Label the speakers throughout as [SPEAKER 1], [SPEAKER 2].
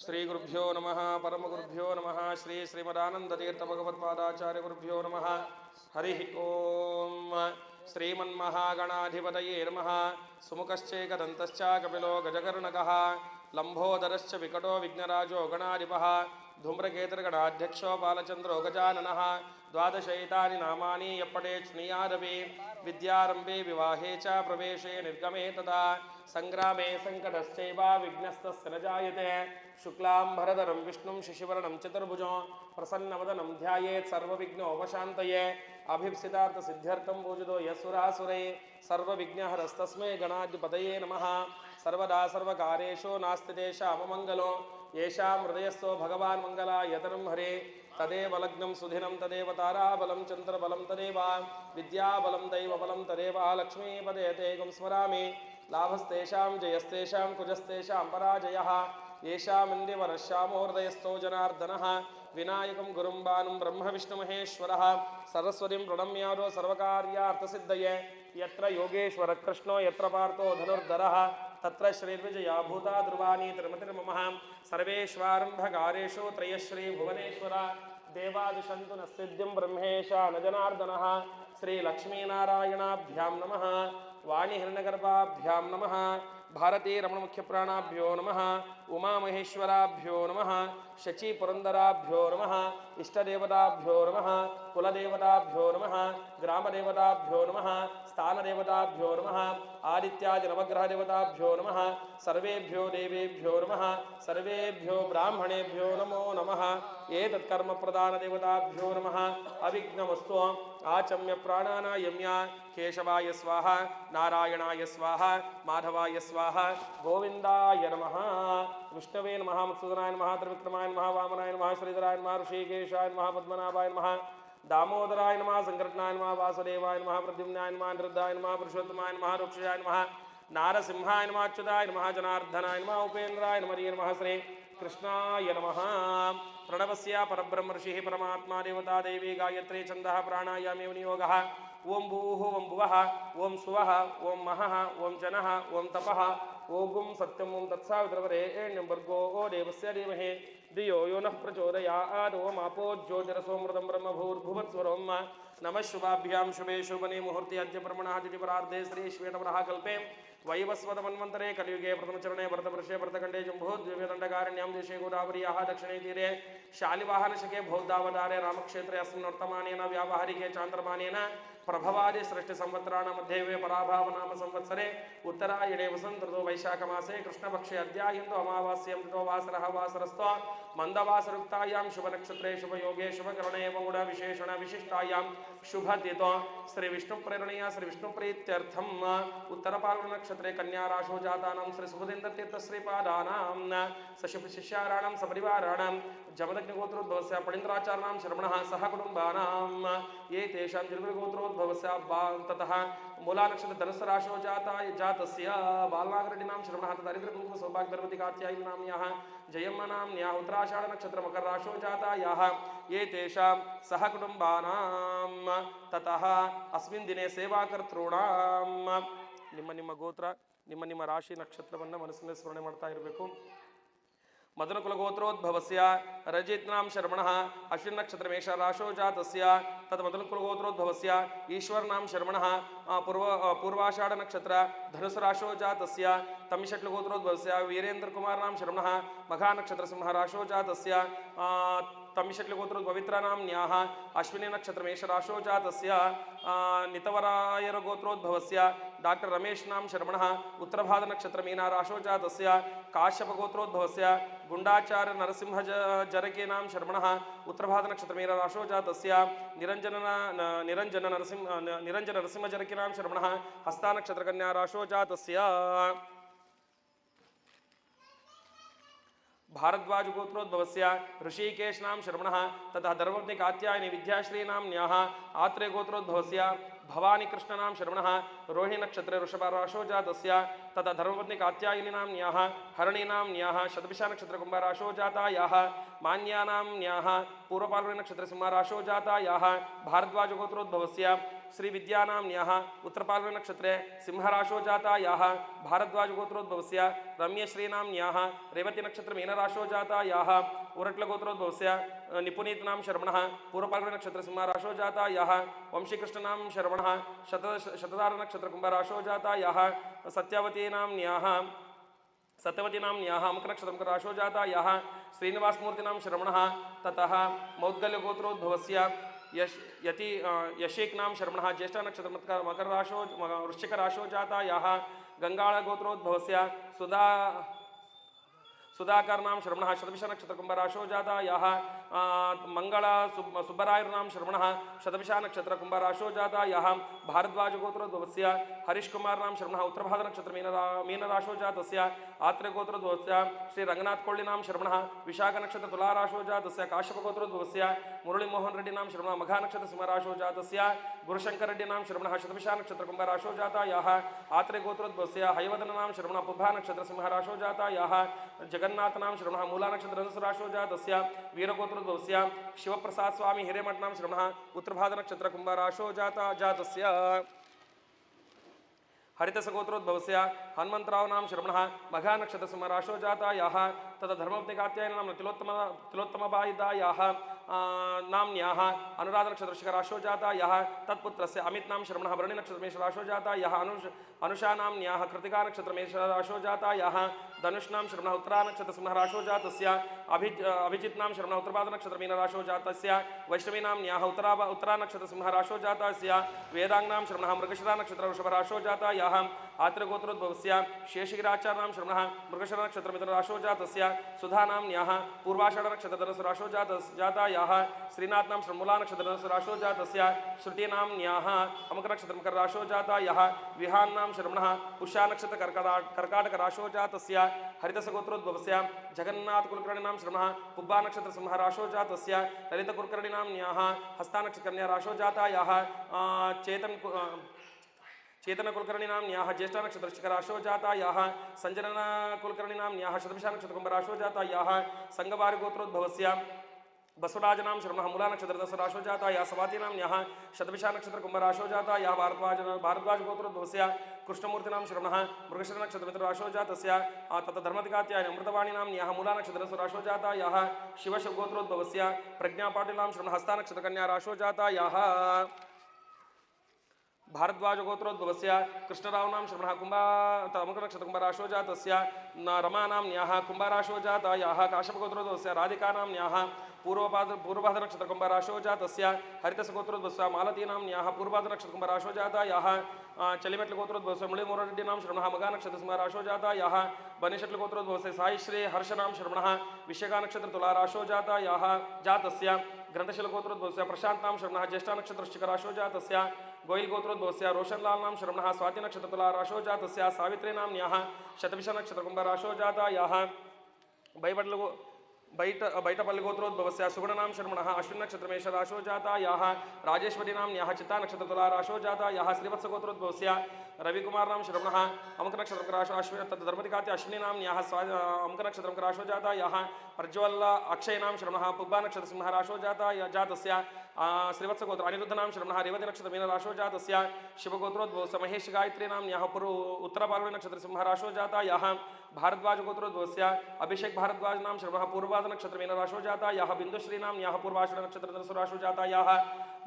[SPEAKER 1] श्रीगुरुभ्यो नमः परमगुरुभ्यो नमः श्री श्रीमदानन्दतीर्थभगवत्पादाचार्यगुरुभ्यो नमः हरिः ओं श्रीमन्महागणाधिपतये नमः सुमुखश्चैकदन्तश्च कपिलो गजकर्णकः लम्बोदरश्च विकटो विघ्नराजो गणाधिपः धूम्रकेतुर्गणाध्यक्षो बालचन्द्रो गजाननः द्वादशैतानि नामानि यप्पटे स्नियादपि विद्यारम्भे विवाहे च प्रवेशे निर्गमे तदा संग्रामे संकटश्चैव विघ्नस्तस्य न जायते शुक्लाम्भरधरं विष्णुं शशिवर्णं चतुर्भुजं प्रसन्नवदनं ध्यायेत् सर्वविघ्नोपशान्तये अभीप्सितार्थसिद्ध्यर्थं पूजितो यस्सुरासुरैः सर्वविघ्नहरस्तस्मै गणाधिपतये नमः सर्वदा सर्वकार्येषु नास्ति तेषाममङ्गलो येषां हृदयस्थो भगवान् मङ्गलायतनं हरे तदेव लग्नं सुधिनं तदेव ताराबलं चन्द्रबलं तदेव विद्याबलं दैवबलं तदेव लक्ष्मीपदे तेगं स्मरामि लाभस्तेषां जयस्तेषां कुजस्तेषां पराजयः येषामिन्द्रिवरश्यामो हृदयस्थो जनार्दनः विनायकं गुरुं बानुं ब्रह्मविष्णुमहेश्वरः सरस्वतीं प्रणम्यादो सर्वकार्यार्थसिद्धये यत्र योगेश्वरः कृष्णो यत्र पार्थो धनुर्धरः तत्र श्रीर्विजया भूता ध्रुवाणी तिरुमतिर्ममः सर्वेष्वारम्भकारेषु त्रयश्री भुवनेश्वर देवादिशन्तु न सिद्धिं ब्रह्मेशा न जनार्दनः श्रीलक्ष्मीनारायणाभ्यां नमः वाणीहिरण्यगर्भाभ्यां नमः भारती रमणमुख्यप्राणाभ्यो नमः उमामहेश्वराभ्यो नमः शचीपुरन्दराभ्यो नमः इष्टदेवताभ्यो नमः कुलदेवताभ्यो नमः ग्रामदेवताभ्यो नमः स्थानदेवताभ्यो नमः आदित्यादिनवग्रहदेवताभ्यो नमः सर्वेभ्यो देवेभ्यो नमः सर्वेभ्यो ब्राह्मणेभ्यो नमो नमः एतत्कर्मप्रदानदेवताभ्यो नमः अविघ्नमस्तु आचम्य प्राणानायम्य केशवाय स्वाहा नारायणाय स्वाहा माधवाय स्वाहा गोविंदाय नमः विष्णवे नमः मत्सूदनाय नमः त्रिविक्रमाय नमः वामनाय नमः श्रीधराय नमः ऋषिकेशाय नमः पद्मनाभाय नमः दामोदराय नमः संकर्षणाय नमः वासुदेवाय नमः प्रद्युम्नाय नमः अनिरुद्धाय नमः पुरुषोत्तमाय नमः रुक्षयाय नमः नारसिंहाय नमः अच्युताय नमः जनार्दनाय नमः उपेन्द्राय नमः नमः श्री कृष्णाय नमः प्रणवस्य परब्रह्म ऋषिः परमात्मा देवता देवी गायत्री छन्दः प्राणायामे विनियोगः ओं भूः ओं भुवः ओं सुवः ओं महः ओं जनः ओं तपः ओं सत्यं ओं तत्सावित्रवरेण्यं भर्गो ओ देवस्य धीमहि धियो यो नः प्रचोदयात् ओम् आपो ज्योतिरसोऽमृतं ब्रह्मभूर्भुवत्स्वरों नमः शुभाभ्यां शुभे शुभने मुहूर्ते अद्य ब्रह्मणः तिथिपरार्धे श्री श्वेतवराह कल्पे वैवस्वतमन्वन्तरे कलियुगे प्रथमचरणे भरतवर्षे भरतखण्डे जम्बूद्वीपदण्डकारण्यां देशे गोदावर्याः दक्षिणे तीरे शालिवाहनशके बौद्धावतारे रामक्षेत्रे अस्मिन् वर्तमानेन व्यावहारिके चान्द्रमानेन प्रभवादि सृष्टिसंवत्सराणां मध्ये पराभावनाम संवत्सरे उत्तरायणे वसन्तऋतौ वैशाखमासे कृष्णपक्षे अद्यायन्तु अमावास्यां तिथौ वासरः वासरस्तो मन्दवासरुक्तायां शुभनक्षत्रे शुभयोगे शुभकरणे एवं गुणविशेषण विशिष्टायां शुभतिथौ श्रीविष्णुप्रेरणया श्रीविष्णुप्रीत्यर्थम् उत्तरपाल्गुनक्षत्रे कन्याराशौ जातानां श्री सुबुधेन्द्रतीर्थश्रीपादानां सशिष्याराणां सपरिवाराणां जमदग्निगोत्रोद्भवस्य पणीन्द्राचार्याणां शर्मणः सह कुटुम्बानां ये तेषां जिर्गुरुगोत्रोद्भवस्य ततः मूलानक्षत्र धनुस्सराशौ जातस्य बालनागरेड्डिनां शर्मणः तथा हरिद्रकुङ्कुम सौभाग्यवती कात्यायनीनाम्याः जयम्मनाम्न्याः उत्तराषाढनक्षत्र मकरराशौ जातायाः ये तेषां सह कुटुम्बानां ततः अस्मिन् दिने सेवाकर्तॄणां ನಿಮ್ಮ ಗೋತ್ರ ನಿಮ್ಮ ರಾಶಿ ನಕ್ಷತ್ರವನ್ನು ಮನಸ್ಸಿನಲ್ಲಿ ಸ್ಮರಣೆ ಮಾಡ್ತಾ ಇರಬೇಕು. मदनकुलगोत्रोद्भवस्य रजितनां शर्मणः अश्विन नक्षत्र मेष राशौ जातस्य तत् मदनकुलगोत्रोद्भवस्य ईश्वरनां शर्मणः पूर्वाषाढ़ नक्षत्र धनुष राशौ जातस्य तमिषट्लगोत्रोद्भवस्य वीरेन्द्रकुमारनां शर्मणः मघा नक्षत्र सिंह राशौ जातस्य तमिषट्लगोत्रोद्भवित्रानाम्न्याः अश्विनी नक्षत्र मेष राशौ जातस्य नितवरायर गोत्रोद्भवस्य डॉक्टर रमेशनां शर्मणः उत्तरभाद नक्षत्र मीना राशौ जातस्य काश्यप गोत्रोद्भवस्य गुंडाचार्य नरसिंह जरकेनां शर्मणः उत्तरभाद नक्षत्र मीना राशौ जातस्य निरंजन नरसिंह जरकेनां शर्मणः हस्ता नक्षत्र कन्या राशौ जातस्य भारद्वाज गोत्रोद्भवस्य ऋषिकेशनां शर्मणः तथा धर्मपत्नी कात्यायनी विद्याश्रीनाम्न्याः आत्रेय गोत्रोद्भवस्य भवानी कृष्णनां शर्मणः रोहिणी नक्षत्रे वृषभराशौ जातस्य तथा धर्मपत्नी कात्यायनीनाम्न्याः हरणीनाम्न्याः शतभिषा नक्षत्र कुम्भराशौ जातायाः मान्यानाम्न्याः पूर्वपाल्गुनी नक्षत्र सिंहराशौ जातायाः भारद्वाज गोत्रोद्भवस्य श्री विद्यानाम्न्याः उत्तरपाल्गुनी नक्षत्रे सिंहराशो जातायाः भारद्वाज गोत्रोद्भवस्य रम्यश्रीनाम्न्याः रेवती नक्षत्र मीनराशो जातायाः उरट्ल गोत्रोद्भवस्य निपुनीतनाम शर्मणः पूर्वपाल्गुनी नक्षत्र सिंहराशो जातायाः वंशीकृष्णनाम शर्मणः शतधार नक्षत्र कुंभराशो जातायाः सत्यवतीनाम्न्याः अमुकनक्षत्रं राशो जातायाः श्रीनिवासमूर्तिनां शर्मणः ततः मौद्गल्यगोत्रोद्भवस्य यशीक्नां शर्मणः ज्येष्ठ नक्षत्र मकर राशो वृश्चिक राशो जातायाः गंगाळगोत्रोद्भवस्य सुधाकरनाम शर्मणः शतभिष नक्षत्र कुंभराशो जातायाः मंगल सुब्बरायर्नाम शर्मणः शतभिष नक्षत्र कुंभराशो जातायाः भारद्वाज गोत्रोद्भवस्य हरीशकुमारनाम शर्मणः उत्तरभाद्र नक्षत्र मीनराशो जातस्य आत्रे गोत्रोद्भवस्य श्री रंगनाथ कोळ्ळिनाम शर्मणः विशाख नक्षत्र तुलाराशो जातस्य काश्यप गोत्रोद्भवस्य मुरळीमोहन रेड्डिनाम शर्मणः मघा नक्षत्र सिंहराशो जातस्य गुरुशंकर रेड्डिनाम शर्मणः शतभिष नक्षत्र कुंभराशो जातायाः आत्रे गोत्रोद्भवस्य हयवदननाम शर्मणः पुब्बा नक्षत्र सिंहराशो जातायाः जगन्नाथनाम शर्मणः मूला नक्षत्र धनुसराशो जातस्य वीरगोत्रोद्भवस्य शिवप्रसाद स्वामी हिरेमठनाम शर्मणः उत्तरभाद्र नक्षत्र कुंभराशो जातस्य हरितसगोत्रोद्भवस्य हनुमंतराव नाम शर्मणः मघा नक्षत्र सिंहराशो जातायाः तथा धर्मपत्नी कात्यायनी नाम तिलोत्तमबायिदायाः नाम्न्याः अनुराध नक्षत्र शिखराशो जातायाः तत्पुत्रस्य अमित नाम शर्मणः भरणी नक्षत्र मेषराशो जातायाः अनुषा नाम्न्याः कृतिका नक्षत्र मेषराशो जातायाः धनुष नाम शर्मणः उत्तरा नक्षत्र सिंहराशो जातस्य अभिजित नाम शर्मणः उत्तरभाद्र नक्षत्र मीनराशो जातस्य वैष्णवी नाम्न्याः उत्तरा नक्षत्र सिंहराशो जातस्य वेदांग नाम शर्मणः मृगशिरा नक्षत्र वृषभराशो जातायाः आत्र गोत्रोद्भवस्य शेषगिराचार्य नाम शर्मणः मृगशिरा नक्षत्र मिथुनराशो जातस्य सुधा नाम्न्याः पूर्वाषाढ़ नक्षत्र धनुसराशो जातायाः श्रीनाथ नाम मूला नक्षत्र धनुसराशो जातस्य श्रुति नाम्न्याः अमुक नक्षत्र मकर राशो जातायाः विहान नाम शर्मणः पुष्या नक्षत्र कर्काटक राशो जातस्य हरितसगोत्रोद्भवस्य जगन्नाथ कुलकर्णी नाम शर्मणः पुब्बा नक्षत्र सिंहराशो जातस्य ललित कुलकर्णी नाम्न्याः हस्ता नक्षत्र कन्या राशो जातायाः चेतन कुलकर्णी नाम्न्याः ज्येष्ठ नक्षत्र शिखराशो जातायाः संजना कुलकर्णी नाम्न्याः शतभिष नक्षत्र कुंभराशो जातायाः संगवारि गोत्रोद्भवस्य बसवराज नाम शर्मणः मूला नक्षत्र दशराशो जातायाः सवाती नाम्न्याः शतभिष नक्षत्र कुंभराशो जातायाः भारद्वाज गोत्रोद्भवस्य कृष्णमूर्ति नाम शर्मणः मृगशिर नक्षत्र मिथुनराशो जातस्य तथा धर्मधिकात्यायनी अमृतवाणी नाम्न्याः मूला नक्षत्र दशराशो जातायाः शिवशव गोत्रोद्भवस्य प्रज्ञा पाटिल नाम शर्मणः हस्ता नक्षत्र कन्या राशो जातायाः भारद्वाज गोत्रोद्भवस्य कृष्णराव नाम शर्मणः अमुक नक्षत्र कुंभराशो जातस्य रमा नाम्न्याः कुंभराशो जातायाः काश्यप गोत्रोद्भवस्य राधिका नाम्न्याः पूर्वभाद्र नक्षत्र कुंभराशो जातस्य हरितसगोत्रोद्भवस्य मालती नाम्न्याः पूर्वभाद्र नक्षत्र कुंभराशो जातायाः चलिमेट्ल गोत्रोद्भवस्य मुळीमोहन रेड्डी नाम शर्मणः मघा नक्षत्र सिंहराशो जातायाः बनिशट्ल गोत्रोद्भवस्य साईश्री हर्ष नाम शर्मणः विशाखा नक्षत्र तुलाराशो जातायाः जातस्य ग्रंथशिल गोत्रोद्भवस्य प्रशांत नाम शर्मणः ज्येष्ठ नक्षत्र शिखराशो जातस्य गोयल गोत्रोद्भवस्य रोशनलाल नाम शर्मणः स्वाति नक्षत्र तुलाराशो जातस्य सावित्री नाम्न्याः शतभिष नक्षत्र कुंभराशो जातायाः बैटपल्ली गोत्रोद्भवस्य सुवर्णनाम शर्मणः अश्विन नक्षत्र मेषराशो जातायाः राजेश्वरी नाम्न्याः चित्ता नक्षत्र तुलाराशो जातायाः श्रीवत्स गोत्रोद्भवस्य रविकुमार नाम शर्मणः अमुक नक्षत्र राशो अश्विन तथा धर्मधिकात्य अश्विनी नाम्न्याः अमुक नक्षत्र राशो जातायाः प्रज्वल अक्षय नाम शर्मणः पुब्बा नक्षत्र सिंहराशो जातस्य श्रीवत्स गोत्र अनिरुद्ध नाम शर्मणः रेवती नक्षत्र मीनराशो जातस्य शिवगोत्रोद्भवस्य महेश गायत्री नाम्न्याः उत्तर पाल्गुनी नक्षत्र सिंहराशो जातायाः भारद्वाज गोत्रोद्भवस्य अभिषेक भारद्वाज नाम शर्मणः पूर्वभाद्र नक्षत्र मीनराशो जातायाः बिंदुश्री नाम्न्याः पूर्वाषाढ़ नक्षत्र धनुसराशो जातायाः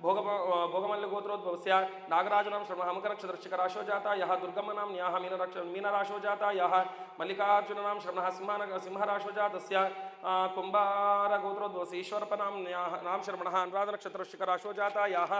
[SPEAKER 1] भोगमल्ल गोत्रोद्भवस्य नागराज नाम शर्मणः अमुक नक्षत्र शिखराशो जातायाः दुर्गम्म नाम्न्याः मीनराशो जातायाः मल्लिकार्जुन नाम शर्मणः सिंहराशो जातस्य कुंभार गोत्रोद्भवस्य ईश्वरप नाम शर्मणः अनुराध नक्षत्र शिखराशो जातायाः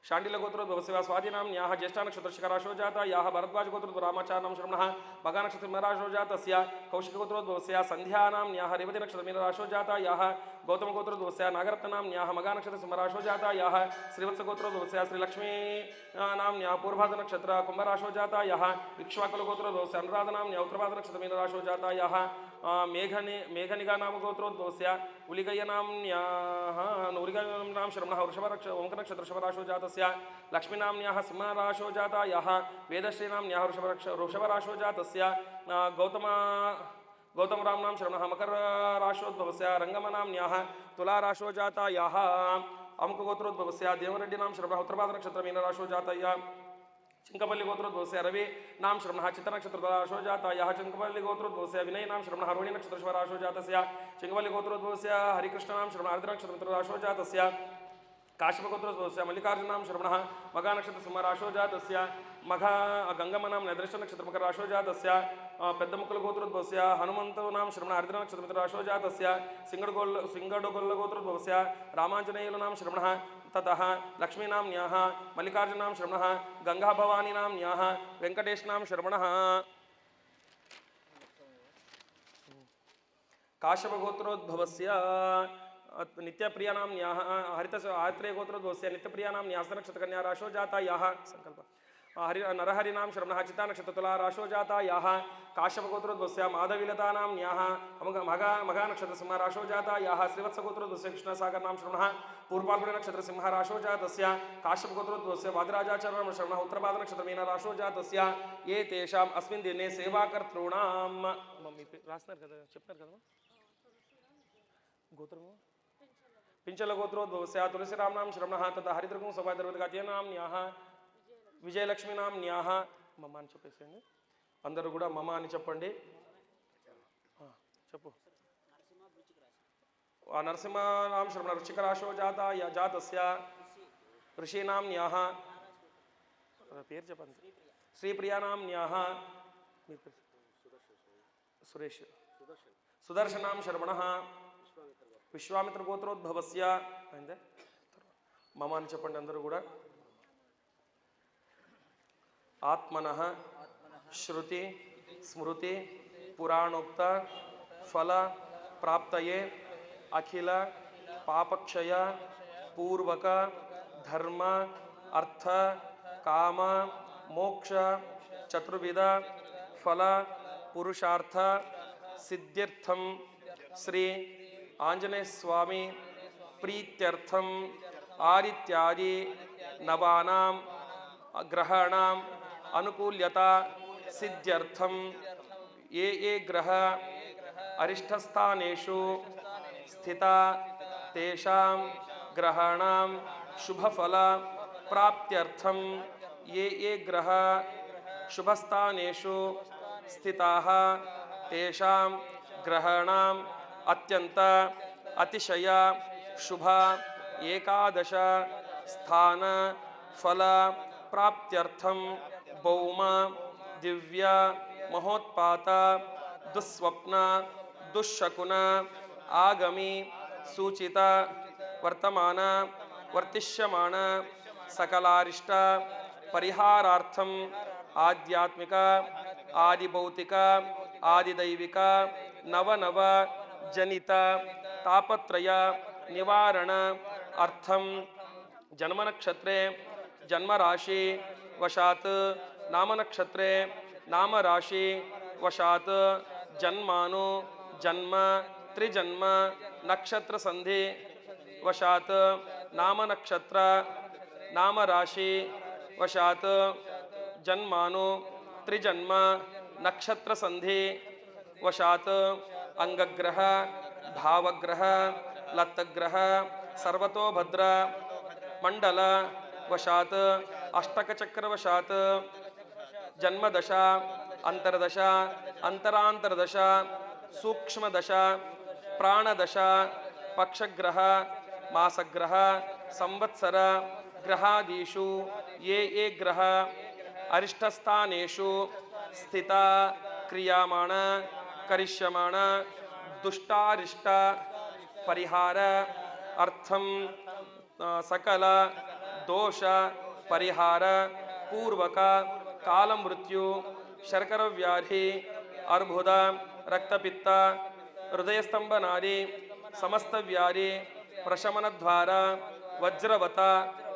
[SPEAKER 1] शांडिल गोत्रोद्भवस्य स्वाधीनाम्न्याः ज्येष्ठ नक्षत्र शिखराशो जातायाः भरद्वाज गोत्रोद्भवस्य रामाचार्य नाम शर्मणः मघा नक्षत्र मीनराशो जातस्य कौशिक गोत्रोद्भवस्य संध्या नाम्न्याः रेवती नक्षत्र मीनराशो जातायाः गौतम गोत्रोद्भवस्य नागरत्न नाम्न्याः मघा नक्षत्र सिंहराशो जातायाः श्रीवत्स गोत्रोद्भवस्य श्रीलक्ष्मी नाम्न्याः पूर्वभाद्र नक्षत्र कुंभराशो जातायाः इक्ष्वाकुल गोत्रोद्भवस्य अनुराध नाम्न्याः उत्तरभाद्र नक्षत्र मीनराशो जातायाः मेघनिगा नाम गोत्रोद्भवस्य उलिगय्य नाम्न्याः नाम शर्मणः ओंक नक्षत्र वृषभराशो जातस्य लक्ष्मी नाम्न्याः सिंहराशो जातायाः वेदश्री नाम्न्याः वृषभराशो जातस्य गौतम राम नाम शर्मणः मकर राशोद्भवस्य रंगम नाम्न्याः तुला राशो जातायाः अमुकगोत्रोद्भवस्य देवरेड्डीनां श्रवणः उत्तरपादनक्षत्र मीनराशो जातय्य चिंकपल्ली गोत्रोद्भवस्य रवि नाम श्रवणः चित्तनक्षत्रराशो जातयः चिंकपल्ली गोत्रोद्भवस्य विनय नाम श्रवणः रोहिणी नक्षत्रराशो जातस्य चिंकपल्ली गोत्रोद्भवस्य हरिकृष्ण नाम श्रवणः अर्धनक्षत्रराशो जातस्य काश्यपगोत्रोद्भवस्य मल्लिकार्जुनां श्रवणः मघा नक्षत्रसिंहराशो जातस्य मघा गंगमनां नैदृश्य नक्षत्रमकराशो जातस्य पेद्दमुकुलगोत्रोद्भवस्य हनुमन्तनां श्रवणः अर्धनक्षत्रराशो जातस्य सिंगडोगोल्लगोत्रोद्भवस्य रामाञ्जनेयुनां श्रवणः ततः लक्ष्मीनाम्न्याः मल्लिकार्जुनां श्रवणः गंगाभवानीनाम्न्याः वेंकटेशनां श्रवणः काश्यपगोत्रोद्भवस्य नित्यप्रियानाम्न्याः हरित आत्रेयगोत्रोद्भवस्य नित्यप्रियानां न्यासनक्षत्रकन्या राशो जातायाः संकल्प नरहरिनां श्रवणः चित्तानक्षत्रतुलाराशो जातायाः काश्यपगोत्रोद्भवस्य माधवीलतानाम्न्याः मघा नक्षत्रसिंहराशो जातायाः श्रीवत्सगोत्रोद्भवस्य कृष्णसागरनां श्रवणः पूर्वाल्गुणनक्षत्रसिंहराशो जातस्य काश्यपगोत्रोद्भवस्य वादिराजाचार्यनां श्रवणः उत्तरपादनक्षत्रमीनराशो जातस्य ये तेषाम् अस्मिन् दिने सेवाकर्तॄणां रास्नार कदा చెప్తారు కదా गोत्रमो पिंचलगोत्रोद्भवस्य तुलसीरामनां श्रवणः तथा हरिद्रगुं सभाद्रवदगात्यनाम्न्याः विजयलक्ष्मीनाम्न्याः मम అని చెప్పేసేయండి అందరూ కూడా మమ అని చెప్పండి చెప్పు నరసింహానాం శ్రవణ వృశ్చికరాశో జాతస్య ఋషీనామ్న్యాः పేరు చెప్పండి శ్రీప్రియానామ్న్యాः సురేష్ सुदर्शनां श्रवणः विश्वामित्र गोत्रोद्भवस्य मम అని చెప్పండి అందరూ కూడా आत्मनः श्रुति स्मृति पुराणोक्त फल प्राप्तये अखिल पापक्षय पूर्वक धर्म अर्थ काम मोक्ष चतुर्विध फल पुरुषार्थ सिद्ध्यर्थम श्री आंजनेय स्वामी प्रीत्यर्थम आदित्यादि नवानां ग्रहाणां अनुकूल्यता सिद्ध्यर्थम ये ग्रह अरिष्टस्थानेषु स्थिता तेषां ग्रहाणां शुभफल प्राप्त्यर्थम ये ग्रह शुभस्थानेषु स्थिताः तेषां ग्रहाणां अत्यंत अतिशय शुभ एकादश स्थान फल प्राप्त्यर्थम भौम दिव्य महोत्पात दुस्वप्न दुःशकुन आगमी सूचित वर्तमान वर्तिष्यमाण सकलारिष्ट परिहारार्थम आध्यात्मिक आदिभौतिक आदिदैविक नवनव जनित तापत्रय निवारण अर्थम जन्म नक्षत्रे जन्म राशि वशात नाम नक्षत्रे नाम राशि वशात जन्मानु जन्म त्रिजन्म नक्षत्र संधि वशात नाम नक्षत्र नाम राशि वशात जन्मानु त्रिजन्म नक्षत्र संधि वशात अंगग्रह भावग्रह लत्तग्रह सर्वतोभद्र मंडल वशात अष्टक चक्र वशात जन्मदशा अंतरदशा अंतरांतरदशा सूक्ष्मदशा प्राणदशा पक्षग्रह मासग्रह संवत्सर ग्रहादिषु ये ग्रह अरिष्टस्थानेषु स्थिता क्रियामाण करिष्यमाण दुष्टारिष्ट परिहार अर्थम सकल दोष परिहार पूर्वक काल मृत्यु शर्कर व्याधि अर्बुद रक्तपित्त हृदयस्तंभनादि समस्त व्याधि प्रशमन द्वारा वज्रवत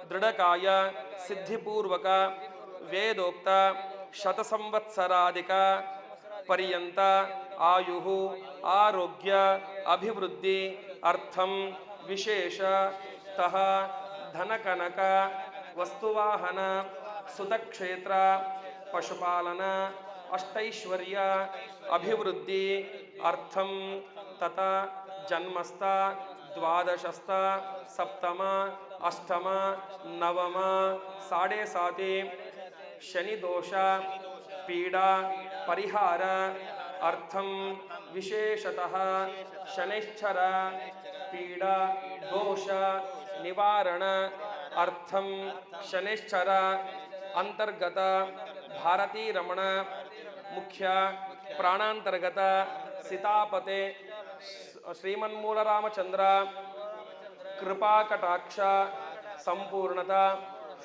[SPEAKER 1] दृढ़काय सिद्धिपूर्वक वेदोक्त शतसंवत्सराधिक पर्यंत आयु आरोग्य अभिवृद्धि अर्थम विशेषतः धनकनक वस्तुवाहन सुतक्षेत्र पशुपालन अष्टैश्वर्य अभिवृद्धि अर्थम तथा जन्मस्थ द्वादशस्थ सप्तम अष्टम नवम साढ़े साते शनि दोष पीड़ा परिहार अर्थम विशेषतः शनिश्चर पीड़ा दोष निवारण अर्थम शनिश्चर अंतर्गत भारती रमण मुख्य प्राणांतर्गत सीतापते श्रीमन्मूल रामचंद्र कृपा कटाक्ष संपूर्णता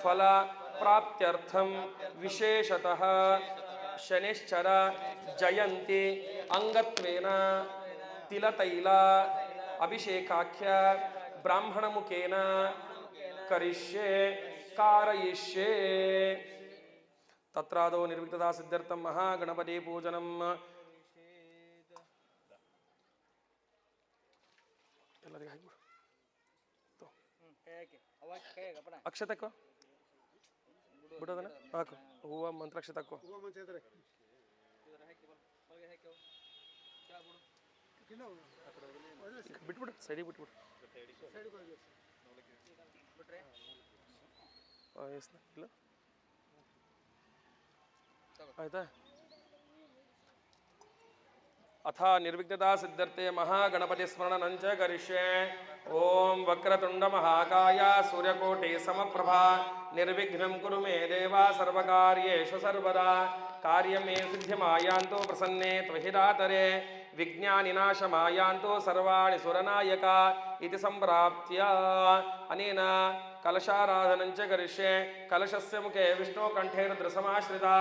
[SPEAKER 1] फल प्राप्त्यर्थम विशेषतः शनिश्चर जयंती अंगत्वेन तिलतैल अभिषेकाख्य ब्राह्मण मुखेन करिष्ये कारयिष्ये तत्रादो निर्विघ्नता सिद्ध्यर्थम महागणपति पूजनम अक्षतको ಬಿಡೋದನ್ನ ಹಾಕು ಹೂವ ಮಂತ್ರಾಕ್ಷತೆ ಹಾಕೋ ಬಿಟ್ಬಿಡು ಸೈಡಿಗೆ ಬಿಟ್ಬಿಡು ಇಲ್ಲ ಆಯ್ತಾ अथ निर्विघ्नता सिद्धर्थे महागणपति स्मरणञ्च करिष्ये ओम वक्रतुंड महाकाय सूर्यकोटि समप्रभा निर्विघ्नं कुरु मे देवा सर्वकार्येषु सर्वदा कार्यमे सिद्धिमायान्तु प्रसन्ने त्वहिदातरे विज्ञानिनाशमायान्तु सर्वाणि सुरनायका इति सम्प्राप्त्य अनेन कलशाराधनञ्च करिष्ये कलशस्य मुखे विष्णुकण्ठे रुद्रसमाश्रिता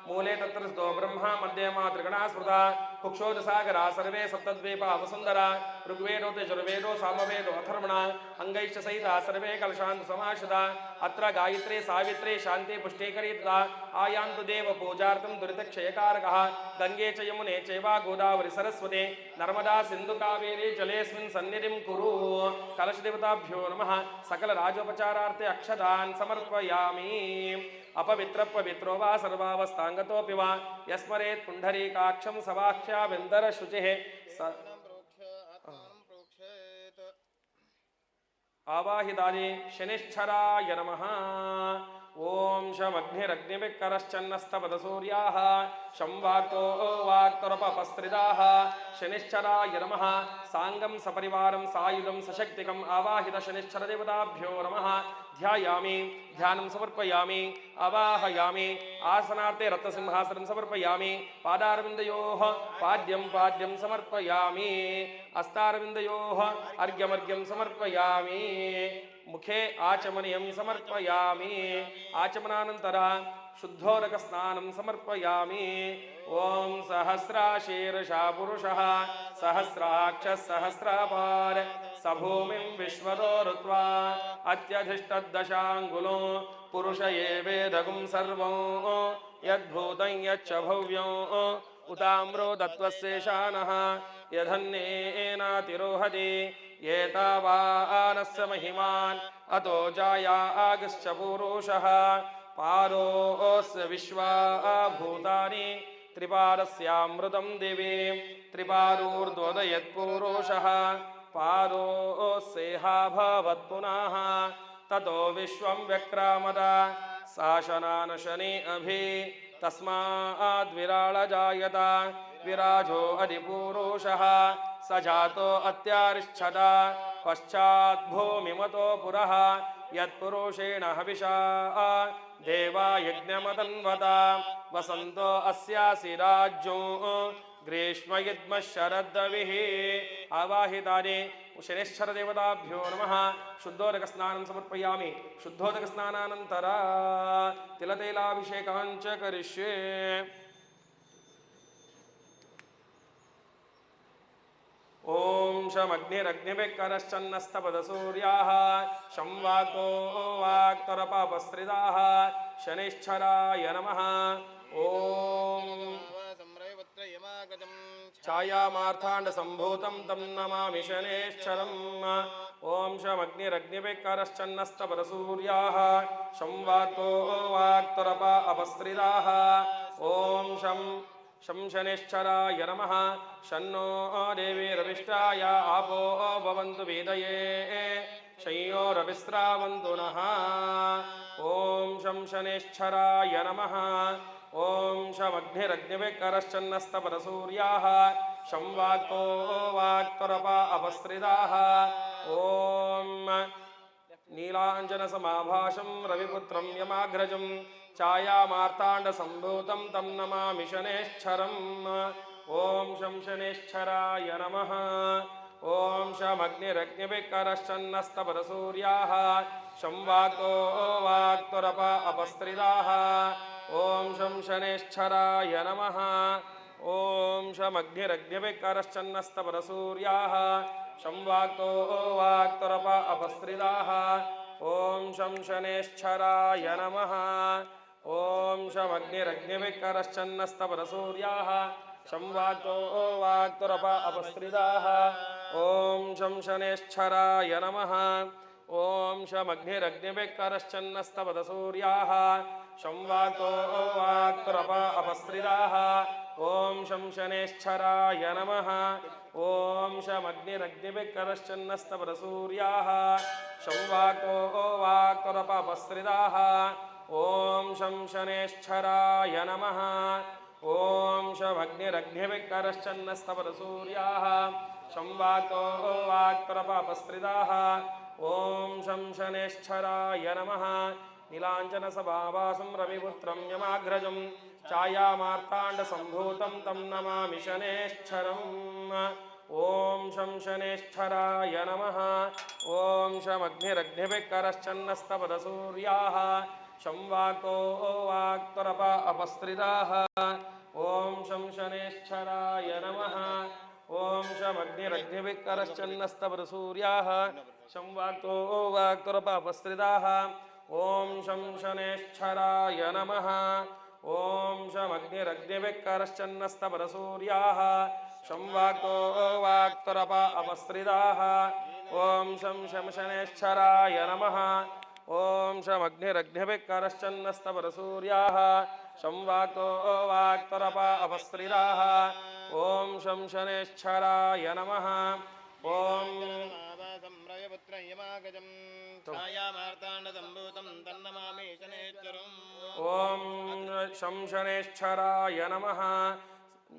[SPEAKER 1] मूले तत्र स्तो ब्रह्मा मध्ये मातृगणा स्मृता कुक्षोदसागरा सर्वे सप्तद्वीपा वसुन्धरा ऋग्वेदो यजुर्वेदो सामवेदो अथर्वणा अंगैश्च सहिता सर्वे कलशान् समाश्रिता अत्र गायत्री सावित्री शान्ति पुष्टिकरी तथा आयान्तु देव पूजार्थं दुरितक्षयकारकः गंगे च यमुने चैव गोदावरी सरस्वती नर्मदा सिन्धु कावेरी जलेऽस्मिन् सन्निधिं कुरु कलशदेवताभ्यो नमः सकल राजोपचारार्थे अक्षतान् समर्पयामि अपवित्र पवित्रो वा सर्वावस्थांगतोऽपि वा यस्मरेत् पुण्डरीकाक्षं सवाख्याविन्दर शुचिः आवाहितानि शनिश्चराय नमः ओम शमग्निरग्निविकरश्चन्नस्तपदसूर्याः शं वाक्तो वाक्तरपपस्त्रिदाः शनिश्चराय नमः सांगं सपरिवारं सायुधं सशक्तिकम् आवाहित शनिश्चर देवताभ्यो नमः ध्यायामि ध्यानं समर्पयामि आवाहयामि आसनार्थे रत्नसिंहासनं समर्पयामि पादारविन्दयोः पाद्यं समर्पयामि हस्तारविन्दयोः अर्घ्यमर्घ्यं समर्पयामि मुखे आचमनीयं समर्पयामि आचमनानंतर शुद्धोदक स्नानं समर्पयामि ओम सहस्राशीर्षा पुरुषः सहस्राक्षः सहस्रपाद सभूमिं विश्वतो ऋत्वा अत्यधिष्ठद्दशाङ्गुलो पुरुष एवेदगुं सर्वं यद्भूतं यच्च भव्यं उताम्रो दत्तस्येषानः यधन्नेनातिरोहति एतावानस्य महिमान् अतो जायागश्च पुरुषः पारोऽस्य विश्वा भूतानि त्रिपादस्यामृतं दिवि त्रिपादोर्ध्वोदयत्पुरुषः पारोऽस्येहा भवत् पुनः ततो विश्वं व्यक्रामद शासनान् शनि अभि तस्माद्विराळ जायत विराजो अधिपुरुषः स जातो अत्यारिच्छद पश्चात् भूमिमतो पुरः यत्पुरुषेण हविषा देवा यज्ञमतन्वत वसन्तो अस्यासि राज्यो ग्रीष्म युग्म शरद्दविः आवाहितानि शनिश्चर देवताभ्यो नमः शुद्धोदक स्नानं समर्पयामि शुद्धोदक स्नानानंतर तिलतैलाभिषेकाञ्च करिष्ये ओम शमग्निरग्निविकरश्चन्नस्तपदसूर्याः शं वाक्तो वाक्तरपपस्त्रिदाः शनिश्चराय नमः ओम छायामार्थाण्डसम्भूतं तं नमामि शनेश्चरम् ओम शमग्निरग्निविकरश्चन्नस्तपदसूर्याः शं वाक्तो वाक्तरपपस्त्रिदाः ओम शं शनिश्चराय नमः शन्नो देवीरविष्टाय आपो भवन्तु वेदये शंयोरविस्रावन्तु नः ॐ शं शनेश्चराय नमः ॐ शमग्निरग्निविकरश्चन्नस्तपरसूर्याः शं वाक्तो वाक्तरपा अपस्त्रिदाः ॐ नीलाञ्जनसमाभासं रविपुत्रं यमाग्रजं छायामार्ताण्डसम्भूतं तं नमामि शनेश्चरम् ॐ शं शनेश्चराय नमः ॐ शमग्निरग्निविकरश्चन्नस्तपरसूर्याः शं वाक्तो वाक्तुरपा अपस्त्रिदाः ॐ शं शनेश्चराय नमः ॐ शमग्निरग्निविकरश्चन्नस्तपरसूर्याः शं वाक्तो वाक्तुरपा अपस्त्रिदाः ॐ शं शनेश्चराय नमः ॐ शमग्निरग्निविकरश्चन्नस्तपरसूर्याः शं वाक्तो वाक्तुरपा अपस्त्रिदाः ॐ शं शनेश्चराय नमः ॐ शमग्निरग्निविकरश्चन्नस्तपरसूर्याः शं वाक्तो वाक्तुरपा अपस्त्रिदाः ॐ शं शनेश्चराय नमः ॐ शमग्निरग्निविकरश्चन्नस्तपरसूर्याः शं वाक्तो वाक्तुरपा अपस्त्रिदाः ॐ शं शनेश्चराय नमः ॐ शमग्निरग्निविकरश्चन्नस्तपरसूर्याः शं वाक्तो वाक्तुरपा अपस्त्रिदाः ॐ शं शनेश्चराय नमः नीलाञ्जनसभावासं रविपुत्रं यमाग्रजं छायामार्ताण्डसम्भूतं तं नमामि शनेश्चरम् ॐ शं शनेश्चराय नमः ॐ शमग्निरग्निविकरश्चन्नस्तपरसूर्याः शं वाक्तो वाक्तुरपा अपस्त्रिदाः ॐ शं शनेश्चराय नमः ॐ शमग्निरग्निविकरश्चन्नस्तपरसूर्याः शं वाक्तो वाक्तुरपा अपस्त्रिदाः ॐ शं शनेश्चराय नमः ॐ शमग्निरग्निविकरश्चन्नस्तपरसूर्याः शं वाक्तो वाक्तुरपा अपस्त्रिदाः ॐ शं शनेश्चराय नमः ॐ शमग्निरग्निविकरश्चन्नस्तपरसूर्याः शं वाक्तो वाक्तुरपा अपस्त्रिदाः ॐ शं शनेश्चराय नमः ॐ ॐ शं शनेश्चराय नमः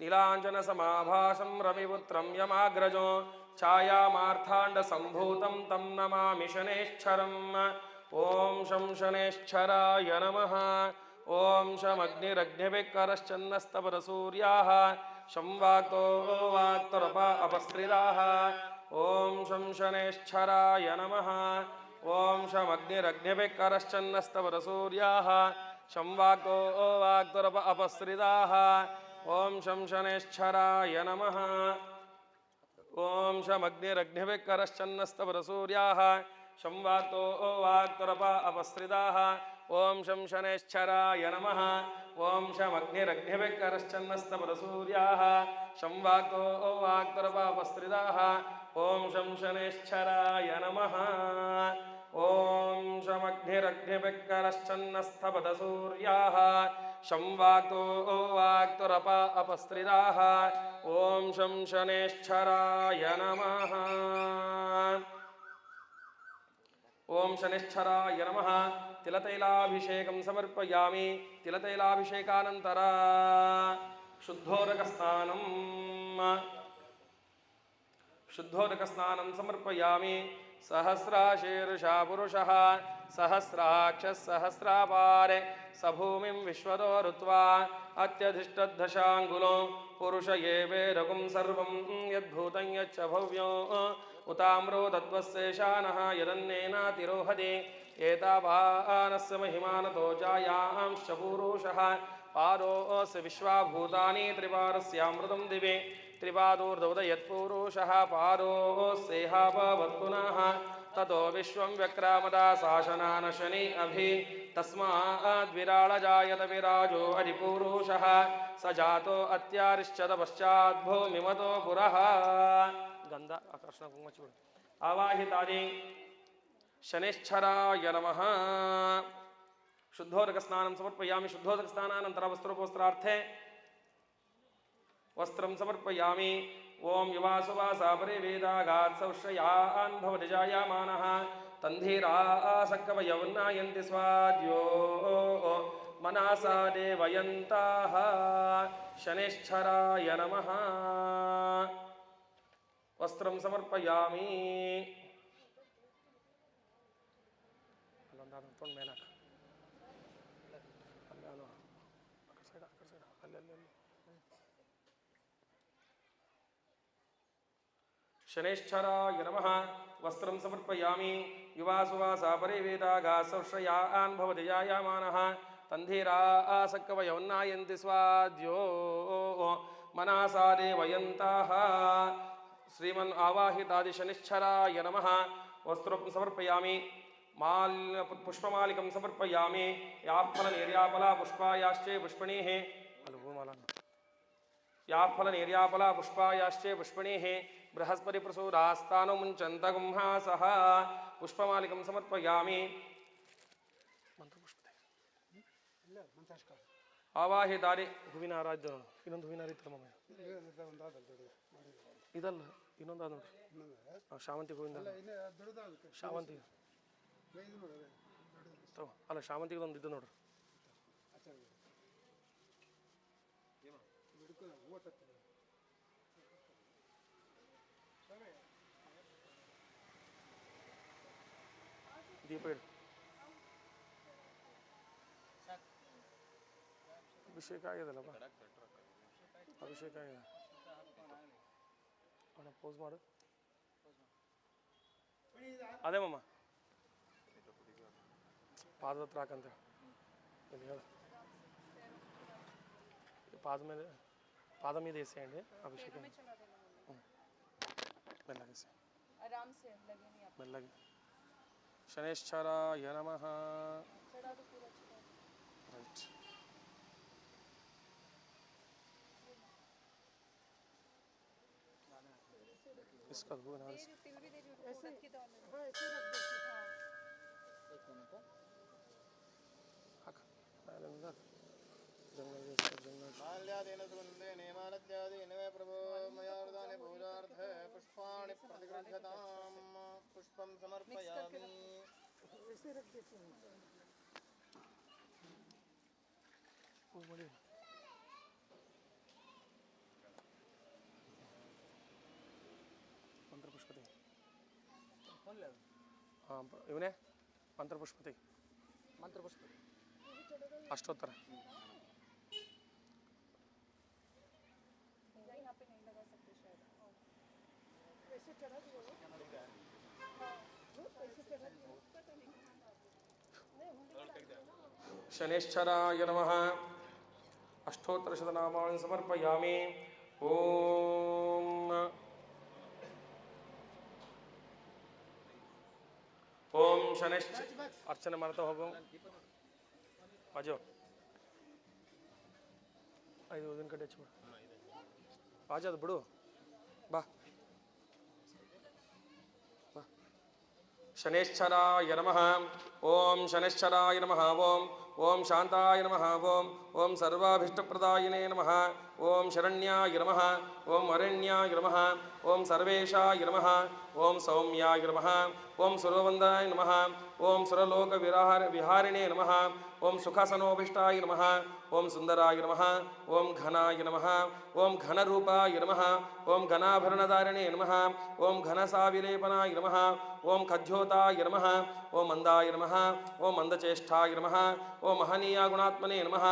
[SPEAKER 1] नीलाञ्जनसमाभासं रविपुत्रं यमाग्रजो छायामार्ताण्डसम्भूतं तं नमामि शनेश्चरम् ॐ शं शनेश्चराय नमः ॐ शमग्निरग्निविकरश्चन्नस्तपरसूर्याः शं वाक्तो वाक्तुरपा अपस्त्रिदाः ॐ शं शनेश्चराय नमः ॐ शमग्निरग्निविकरश्चन्नस्तपरसूर्याः शं वाक्तो वाक्तुरपा अपस्त्रिदाः ॐ शं शनेश्चराय नमः ॐ शमग्निरग्निविकरश्चन्नस्तपरसूर्याः शं वाक्तो वाक्तुरपा अपस्त्रिदाः ॐ शं शनेश्चराय नमः ॐ शमग्निरग्निविकरश्चन्नस्तपरसूर्याः शं वाक्तो वाक्तुरपा अपस्त्रिदाः ॐ शं शनेश्चराय नमः ॐ शमग्निरग्निविकरश्चन्नस्तपरसूर्याः शं वाक्तो वाक्तुरपा अपस्त्रिदाः ॐ शं शनेश्चराय नमः ॐ शनिश्चराय नमः तिलतैलाभिषेकं समर्पयामि तिलतैलाभिषेकानन्तरा शुद्धोदकस्नानं समर्पयामि सहस्राशीर्षा पुरुषः सहस्राक्षः सहस्रापारे स भूमिं विश्वतो ऋत्वा अत्यधिष्ठद्दशाङ्गुलो पुरुष एवेदगुं सर्वं यद्भूतं यच्च भव्यो उताम्रो तद्वस्येषानः यदन्नेनातिरोहति एतावानस्य महिमानतो जायांश्च पूरुषः पादोऽस्य विश्वाभूतानि त्रिपादस्यामृतं दिवे त्रिपादोर्धोदयत्पूरुषः पादोऽस्येहापवत्पुनः ततो विश्वं व्यक्रामदा शासनान शनि अभि तस्माद्विराळजायत विराजो अधिपूरुषः स जातो अत्यारिश्चत पश्चाद्भूमिमतो पुरः गंध आकर्षण आवाहितानि शनिश्चराय नमः शुद्धोदक स्नानं समर्पयामि शुद्धोदक स्नानानन्तरं वस्त्रोपवस्त्रार्थे वस्त्रं समर्पयामि ओम युवासुवासा परिवेदागात् सौश्रयान् भवति जायमानः तन्धीरासक्कवयवन्नायन्ति स्वाद्यो मनसा देवयन्ताः शनिश्चराय नमः वस्त्रं समर्पयामि शनैश्चराय नमः वस्त्रं समर्पयामि युवासुवासा परिवेदागा सौश्रयान् भवति जायमानः तन्धीरासक्कवयवन्नायन्ति स्वाद्यो मनसा देवयन्ताः श्रीमन् आवाहितादिशनिश्चराय नमः वस्त्रं समर्पयामि पुष्पमालिकं समर्पयामि याफलनिर्याफला पुष्पायाश्चे पुष्पिणीः याफलनिर्याफला पुष्पायाश्चे पुष्पिणीः बृहस्पतिप्रसूरास्तानो मुञ्चन्तगुंहासः पुष्पमालिकं समर्पयामि आवाहितादि ಹೂವಿನ ಆರಾಧ್ಯ ಇನ್ನೊಂದು ಹೂವಿನ ರೀತಿ ಮಮ್ಮ ಇದಲ್ಲ ಇನ್ನೊಂದು ಅದು ನೋಡಿ ಶಾವಂತಿಗೆ ಹೂವಿಂದ ಶಾವಂತಿಗೆ ಅಲ್ಲ ಶಾವಂತಿಗೆ ಒಂದು ಇದು ನೋಡ್ರಿ ದೀಪ ಇಡು ಅಭಿಷೇಕ ಆಗಿದೆಲ್ಲಪ್ಪ ಅಭಿಷೇಕ ಆಗಿದೆ ಅಣ್ಣ ಪೋಸ್ ಮಾಡು ಅದೇ ಮಮ್ಮ ಪಾದದ ಹತ್ರ ಹಾಕಂತ ಇಲ್ಲಿ ಹೇಳು ಪಾದ మీద వేసేయండి అభిషేకం మెల్లగేసి మెల్లగా శనైశ్చరాయ నమః రైట్ इसका वो ना तिल भी दे जो औरत की दाल में हां ऐसे रख दो हां एक मिनट हक आनंद जंगल माल्यादेन सुगंधे नेमानत्यादि नवे प्रभो मया वरदाने पूजार्थ पुष्पाणि प्रतिगृह्यताम् पुष्पं समर्पयामि ऐसे रख देते हैं वो बड़े ಮಂತ್ರಪುಷ್ಪತಿ ಹಾಂ ಇವನೇ ಮಂತ್ರಪುಷ್ಪತಿ ಮಂತ್ರಪುಷ್ಪತಿ ಅಷ್ಟೋತ್ತರ ಶನೈಶ್ಚರಾಯ ನಮಃ ಅಷ್ಟೋತ್ತರಶತನಾಮಾನಿ ಸಮರ್ಪಯಾಮಿ ಓಂ ಓಂ ಶನೈಶ್ಚ ಅರ್ಚನೆ ಮಾಡ್ತಾ ಹೋಗು ಬಾಜು ಐದು ಊದಿನ ಕಡೆ ಹಚ್ಚಿ ಬಿಡು ಬಾಜು ಅದು ಬಿಡು ಬಾ ಬಾ ಶನೈಶ್ಚರಾಯ ನಮಃ ಓಂ ಶನೈಶ್ಚರಾಯ ನಮಃ ಓಂ ಶಾಂತಾಯ ನಮಃ ಓಂ ಸರ್ವಾಭೀಷ್ಟಪ್ರದಾಯಿನೇ ನಮಃ ಓಂ ಶರಣ್ಯಾಯ ನಮಃ ಓಂ ಅರಣ್ಯಾಯ ನಮಃ ಓಂ ಸರ್ವೇಶಾಯ ನಮಃ ಓಂ ಸೌಮ್ಯಾಯ ನಮಃ ಓಂ ಸುರವಂದಾಯ ನಮಃ ಓಂ ಸುರಲೋಕ ವಿಹಾರಿಣೇ ನಮಃ ಓಂ ಸುಖಸನೋಭಿಷ್ಟಾಯ ನಮಃ ಓಂ ಸುಂದರಾಯ ನಮಃ ಓಂ ಘನಾಯ ನಮಃ ಓಂ ಘನರೂಪಾಯ ನಮಃ ಓಂ ಘನಾಭರಣಧಾರಿಣೇ ನಮಃ ಓಂ ಘನಸಾವಿಲೇಪನಾಯ ನಮಃ ಓಂ ಖದ್ಯೋತಾಯ ನಮಃ ಓಂ ಮಂದಾಯ ನಮಃ ಓಂ ಮಂದಚೇಷ್ಟಾಯ ನಮಃ ಓಂ ಮಹನೀಯ ಗುಣಾತ್ಮನೇ ನಮಃ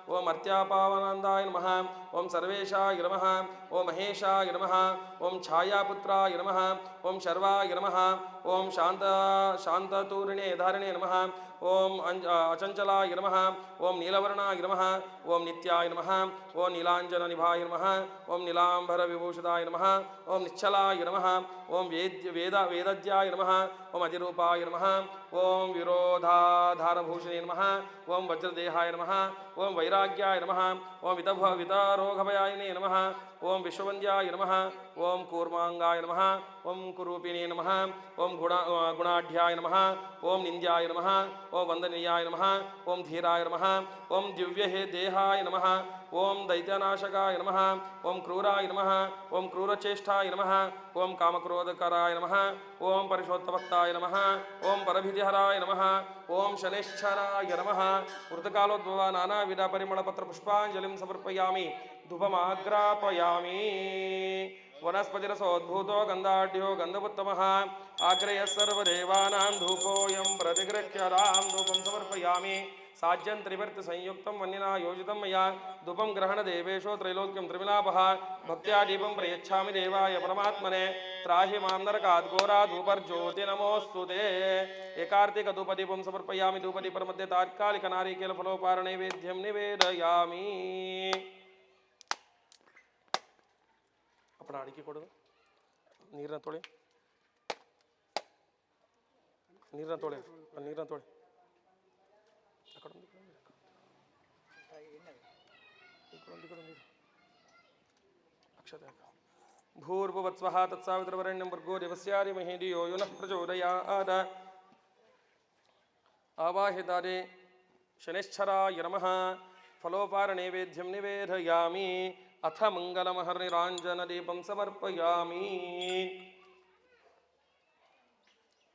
[SPEAKER 1] ಓಂ ಅರ್ತ್ಯಾಪಾವನಂದಾಯ ನಮಃ ಓಂ ಸರ್ವೇಶಾಯ ನಮಃ ಓಂ ಮಹೇಶಾಯ ನಮಃ ಓಂ ಛಾಯಾಪುತ್ರಾಯ ನಮಃ ಓಂ ಶರ್ವಾಯ ನಮಃ ಓಂ ಶಾಂತತೂರಿಣೇ ಧಾರಿಣೇ ನಮಃ ಓಂ ಅಚಂಚಲಾಯ ನಮಃ ಓಂ ನೀಲವರ್ಣಾಯ ನಮಃ ಓಂ ನಿತ್ಯಾಯ ನಮಃ ಓಂ ನೀಲಾಂಜನನಿಭಾಯ ನಮಃ ಓಂ ನೀಲಾಂಬರ ವಿಭೂಷಿತಾಯ ನಮಃ ಓಂ ನಿಶ್ಚಲಾಯ ನಮಃ ಓಂ ವೇದಜ್ಯಾಯ ನಮಃ ಓಂ ಅಧಿರೂಪಾಯ ನಮಃ ಓಂ ವಿರೋಧಾಧಾರಭೂಷಣೇ ನಮಃ ಓಂ ವಜ್ರದೇಹಾಯ ನಮಃ ಓಂ ವೈರಾಗ್ಯಾಯ ನಮಃ ಓಂ ವಿತಾರೋಗಭಯಾಯಿನೇ ನಮಃ ಓಂ ವಿಶ್ವವಂದ್ಯಾಯ ನಮಃ ಓಂ ಕೂರ್ಮಾಂಗಾಯ ನಮಃ ಓಂ ಕುರೂಪಿಣೇ ನಮಃ ಓಂ ಗುಣಾಢ್ಯಾಯ ನಮಃ ಓಂ ನಿಂದ್ಯಾಯ ನಮಃ ಓಂ ವಂದನೀಯಾಯ ನಮಃ ಓಂ ಧೀರಾಯ ನಮಃ ಓಂ ದಿವ್ಯ ದೇಹಾಯ ನಮಃ ಓಂ ದೈತ್ಯನಾಶಕಾಯ ನಮಃ ಓಂ ಕ್ರೂರಾಯ ನಮಃ ಓಂ ಕ್ರೂರಚೇಷ್ಟಾಯ ನಮಃ ಓಂ ಕಾಮಕ್ರೋಧಕರಾಯ ನಮಃ ಓಂ ಪರಿಶೋತ್ತಭಕ್ತಾಯ ನಮಃ ಓಂ ಪರಭಿಧಿಹರಾಯ ನಮಃ ಓಂ ಶನೈಶ್ಚರಾಯ ನಮಃ ಋತುಕಾಲೋದ್ಭವ ನಾನಾವಿಧ ಪರಿಮಳಪತ್ರ ಪುಷ್ಪಾಂಜಲಿಂ ಸಮರ್ಪಯಾಮಿ ಧೂಪಮಾಗ್ರಾಪಯಾಮಿ ವನಸ್ಪತಿರಸೋದ್ಭೂತೋ ಗಂಧಾಢ್ಯೋ ಗಂಧವುತ್ತಮಃ ಆಗ್ರಯ ಸರ್ವದೇವಾನಾಂ ಧೂಪೋಯಂ ಪ್ರತಿಗೃಹ್ಯತಾಂ ಧೂಪಂ ಸಮರ್ಪಯಾಮಿ ಸಾಜ್ಯಂ ತ್ರಿವರ್ತಿ ಸಂಯುಕ್ತಂ ವನ್ನಿನಾ ಯೋಜಿತಂ ಮಯಾ ಧೂಪಂ ಗ್ರಹಣ ದೇವೇಶೋ ತ್ರೈಲೋಕ್ಯಂ ತ್ರಿವಿಲಾಪಃ ಭಕ್ತ್ಯಾ ದೀಪಂ ಪ್ರಯಚ್ಛಾಮಿ ದೇವಾಯ ಪರಮಾತ್ಮನೆ ತ್ರಾಹಿ ಮಾಂ ನರಕಾದ್ ಘೋರಾದ್ ಧೂಪರ್ಜ್ಯೋತಿ ನಮೋಸ್ತುತೇ ಏಕಾರ್ತಿಕ ಧೂಪದೀಪಂ ಸಮರ್ಪಯಾಮಿ ಧೂಪದೀಪರ ಮಧ್ಯೆ ತಾತ್ಕಾಲಿಕ ನಾರಿಕೇಲ ಫಲೋಪಾರ ನೈವೇದ್ಯಂ ನಿವೇದಯಾಮಿ ಅಪ್ಪಣ ಅಡಿಕೆ ಕೊಡೋದು ನೀರನ್ನ ತೊಳಿ ನೀರನ್ನ ತೊಳಿ ನೀರನ್ನ ತೊಳಿ ಅಕ್ಷತೆ ಭೂರ್ಭುವತ್ಸ್ವಃ ತತ್ಸಾವಿತೃವರೆಣ್ಯಂ ಭರ್ಗೋ ದೇವಸ್ಯ ಧೀಮಹಿ ಧಿಯೋ ಯೋ ನಃ ಪ್ರಚೋದಯಾತ್ ಆವಾಹಿತಾರೆ ಶನೈಶ್ಚರಾಯ ನಮಃ ಫಲೋಪಾರ ನೈವೇದ್ಯಂ ನಿವೇದಯಾಮಿ ಅಥ ಮಂಗಲಮಹರ್ನಿರಾಂಜನ ದೀಪಂ ಸಮರ್ಪಯಾಮಿ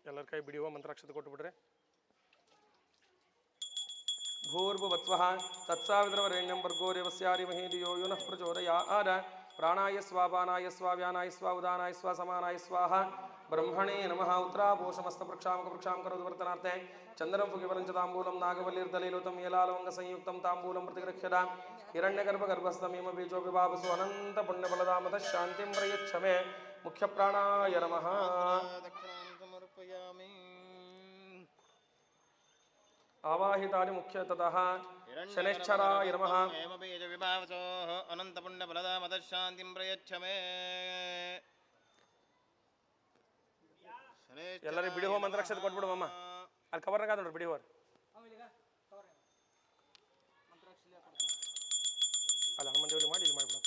[SPEAKER 1] ಎಲ್ಲರ ಕೈ ಬಿಡಿಯುವ ಮಂತ್ರಾಕ್ಷತೆ ಕೊಟ್ಟು ಬಿಡ್ರೆ ಭೂರ್ಭುವತ್ಸ್ವಃ ತತ್ಸಾವಿತೃವರೆಣ್ಯಂ ಭರ್ಗೋ ದೇವಸ್ಯ ಧೀಮಹಿ ಧಿಯೋ ಯೋ ನಃ ಪ್ರಚೋದಯಾತ್ ಪ್ರಾಣಾಯ ಸ್ವಾ ಪಾನಾಯ ಸ್ವಾ ವ್ಯಾನಾಯ ಸ್ವಾ ಉದಾನಾಯ ಸ್ವಾ ಸಮಾನಾಯ ಸ್ವಾಹ ಬ್ರಹ್ಮಣೇ ನಮಃ ಉತ್ರಾಪೋಷಮಸ್ತ ಪ್ರಕ್ಷಾಂ ಕರೋದು ವರ್ತನಾರ್ಥೆ ಚಂದ್ರಂ ಫುಗಿವರಂಚ ತಾಂಬೂಲಂ ನಾಗವಲ್ಲಿರ್ದಲೀಲೋತಂ ಏಲಾಲವಂಗ ಸಂಯುಕ್ತಂ ತಾಂಬೂಲಂ ಪ್ರತಿಗೃಹ್ಯತ ಹಿರಣ್ಯಗರ್ಭಗರ್ಭಸ್ಥಮೇಮ ಬೀಜೋಪಿಭಾವಸು ಅನಂತ ಪುಣ್ಯಫಲದಾಮದ ಶಾಂತಿಂ ಪ್ರಯಚ್ಛಮೆ ಮುಖ್ಯ ಪ್ರಾಣಾಯ ನಮಃ ಆವಾಹಿತಾನಿ ಮುಖ್ಯತಃ ಶನೈಶ್ಚರಾಯ ನಮಃ
[SPEAKER 2] ಅನಂತ ಪುಣ್ಯ ಫಲದ ಮದ ಶಾಂತಿಂ ಪ್ರಯಚ್ಛಮೆ
[SPEAKER 1] ಎಲ್ಲರಿಗೂ ಬಿಡಿ ಹೋ ಮಂತ್ರಾಕ್ಷತೆ ಕೊಟ್ಬಿಡು ಮಮ್ಮ ಅಲ್ಲಿ ಕವರ್ನಾಗ ನೋಡ್ರಿ ಬಿಡಿ ಹೋರ್ ಅಲ್ಲ ಹನುಮಂತ ದೇವ್ರಿಗೆ ಮಾಡಿ ಇಲ್ಲಿ ಮಾಡಿಬಿಡು